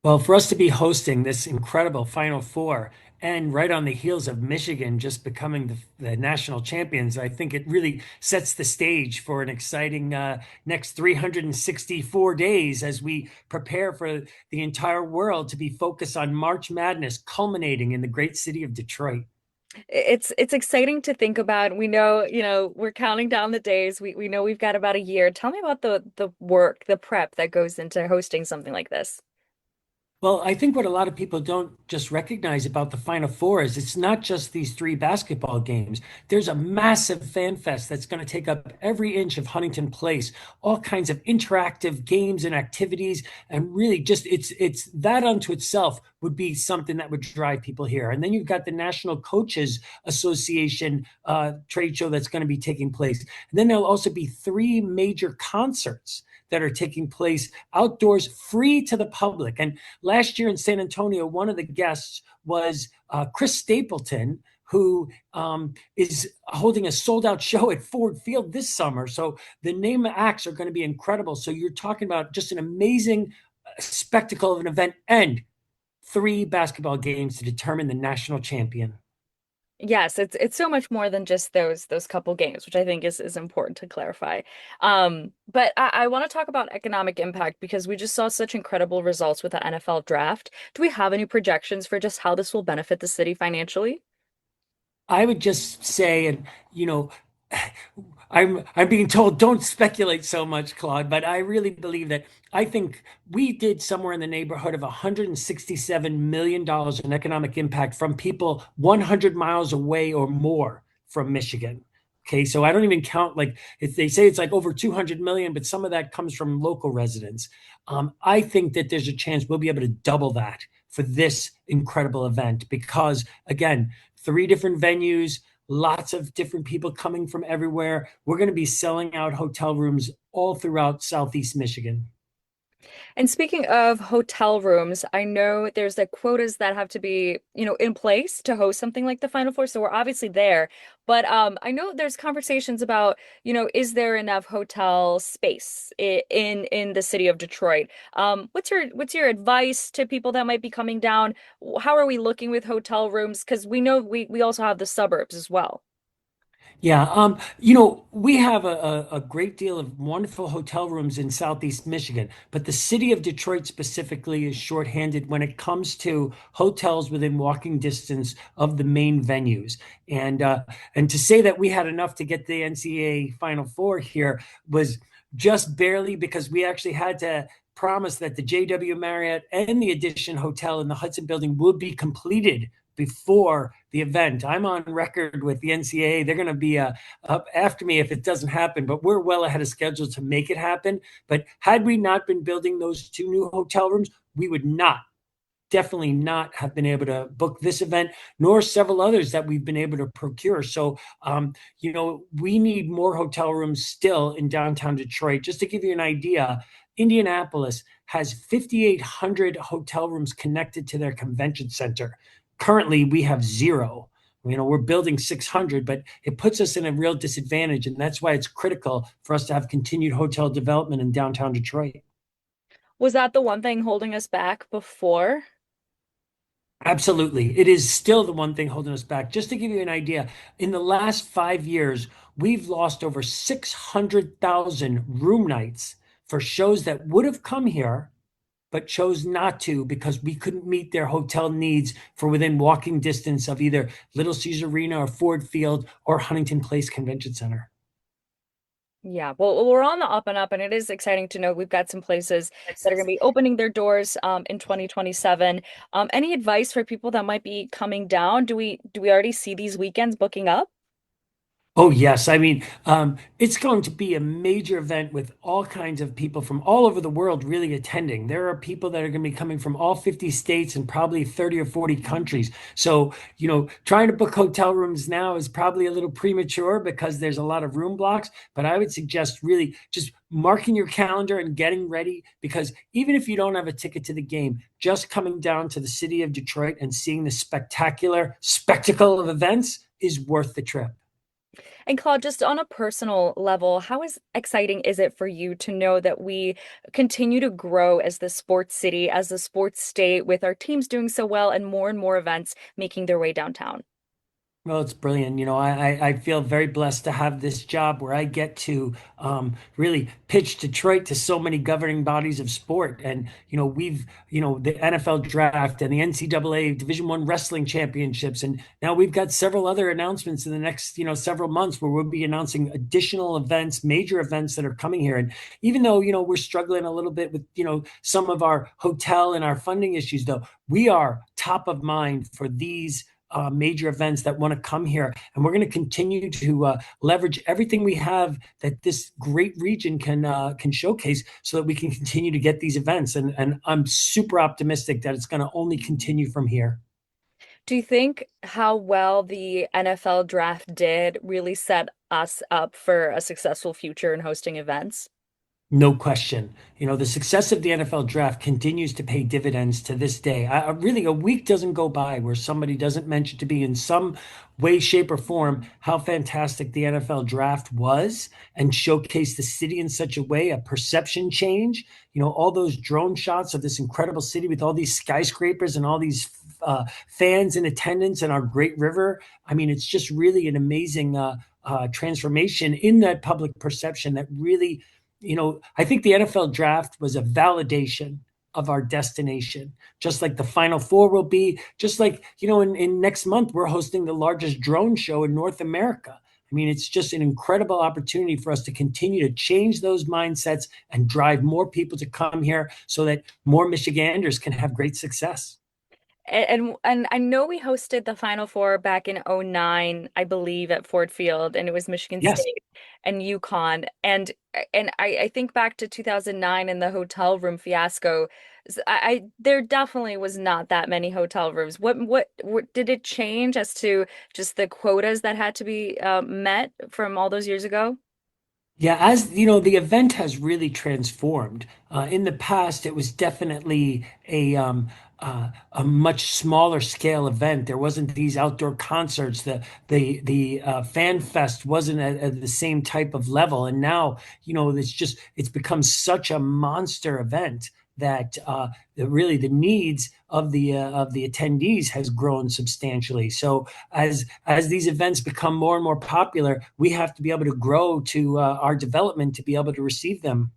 Well, for us to be hosting this incredible Final Four and right on the heels of Michigan just becoming the national champions, I think it really sets the stage for an exciting next 364 days as we prepare for the entire world to be focused on March Madness, culminating in the great city of Detroit. It's exciting to think about. We know, we're counting down the days. We know we've got about a year. Tell me about the work, the prep that goes into hosting something like this. Well, I think what a lot of people don't just recognize about the Final Four is it's not just these three basketball games. There's a massive fan fest that's going to take up every inch of Huntington Place, all kinds of interactive games and activities, and really just it's that unto itself would be something that would drive people here. And then you've got the National Coaches Association trade show that's going to be taking place. And then there'll also be three major concerts that are taking place outdoors, free to the public. And last year in San Antonio, one of the guests was Chris Stapleton, who is holding a sold out show at Ford Field this summer. So the name acts are going to be incredible. So you're talking about just an amazing spectacle of an event and three basketball games to determine the national champion. Yes, it's so much more than just those couple games, which I think is important to clarify. But I want to talk about economic impact because we just saw such incredible results with the NFL draft. Do we have any projections for just how this will benefit the city financially? I would just say, and you know, I'm being told don't speculate so much, Claude, but I really believe that I think we did somewhere in the neighborhood of $167 million in economic impact from people 100 miles away or more from Michigan. Okay, so I don't even count like if they say it's like over 200 million, but some of that comes from local residents. I think that there's a chance we'll be able to double that for this incredible event because, again, three different venues, lots of different people coming from everywhere. We're going to be selling out hotel rooms all throughout Southeast Michigan. And speaking of hotel rooms, I know there's like quotas that have to be, in place to host something like the Final Four. So we're obviously there. But I know there's conversations about, is there enough hotel space in the city of Detroit? What's your advice to people that might be coming down? How are we looking with hotel rooms? Because we know we also have the suburbs as well. Yeah, we have a great deal of wonderful hotel rooms in Southeast Michigan, but the city of Detroit specifically is shorthanded when it comes to hotels within walking distance of the main venues. And to say that we had enough to get the NCAA Final Four here was just barely because we actually had to promise that the JW Marriott and the Edition Hotel in the Hudson Building would be completed before the event. I'm on record with the NCAA. They're going to be up after me if it doesn't happen, but we're well ahead of schedule to make it happen. But had we not been building those two new hotel rooms, we would not, definitely not have been able to book this event, nor several others that we've been able to procure. So, we need more hotel rooms still in downtown Detroit. Just to give you an idea, Indianapolis has 5,800 hotel rooms connected to their convention center. Currently, we have zero. We're building 600, but it puts us in a real disadvantage. And that's why it's critical for us to have continued hotel development in downtown Detroit. Was that the one thing holding us back before? Absolutely. It is still the one thing holding us back. Just to give you an idea, in the last 5 years, we've lost over 600,000 room nights for shows that would have come here, but chose not to because we couldn't meet their hotel needs for within walking distance of either Little Caesar Arena or Ford Field or Huntington Place Convention Center. Yeah, well, we're on the up and up, and it is exciting to know we've got some places that are going to be opening their doors in 2027. Any advice for people that might be coming down? Do we already see these weekends booking up? Oh, yes. I mean, it's going to be a major event with all kinds of people from all over the world really attending. There are people that are going to be coming from all 50 states and probably 30 or 40 countries. So, trying to book hotel rooms now is probably a little premature because there's a lot of room blocks. But I would suggest really just marking your calendar and getting ready because even if you don't have a ticket to the game, just coming down to the city of Detroit and seeing the spectacular spectacle of events is worth the trip. And Claude, just on a personal level, how exciting is it for you to know that we continue to grow as the sports city, as the sports state, with our teams doing so well and more events making their way downtown? Well, it's brilliant. I feel very blessed to have this job where I get to really pitch Detroit to so many governing bodies of sport. And, the NFL draft and the NCAA Division I wrestling championships. And now we've got several other announcements in the next, several months where we'll be announcing additional events, major events that are coming here. And even though, we're struggling a little bit with, some of our hotel and our funding issues, though, we are top of mind for these major events that want to come here. And we're going to continue to leverage everything we have that this great region can showcase so that we can continue to get these events. And I'm super optimistic that it's going to only continue from here. Do you think how well the NFL draft did really set us up for a successful future in hosting events? No question. The success of the NFL draft continues to pay dividends to this day. Really, a week doesn't go by where somebody doesn't mention to be in some way, shape, or form how fantastic the NFL draft was and showcased the city in such a way, a perception change. All those drone shots of this incredible city with all these skyscrapers and all these fans in attendance and our great river. I mean, it's just really an amazing transformation in that public perception that really I think the NFL draft was a validation of our destination, just like the Final Four will be, just like, in next month, we're hosting the largest drone show in North America. I mean, it's just an incredible opportunity for us to continue to change those mindsets and drive more people to come here so that more Michiganders can have great success. And I know we hosted the Final Four back in '09, I believe, at Ford Field, and it was Michigan Yes. State and UConn. And I think back to 2009 and the hotel room fiasco. There definitely was not that many hotel rooms. What did it change as to just the quotas that had to be met from all those years ago? Yeah, as you know, the event has really transformed. In the past, it was definitely a much smaller scale event. There wasn't these outdoor concerts. The fan fest wasn't at the same type of level. And now, it's become such a monster event that really the needs of the attendees has grown substantially. So as these events become more and more popular, we have to be able to grow to our development to be able to receive them.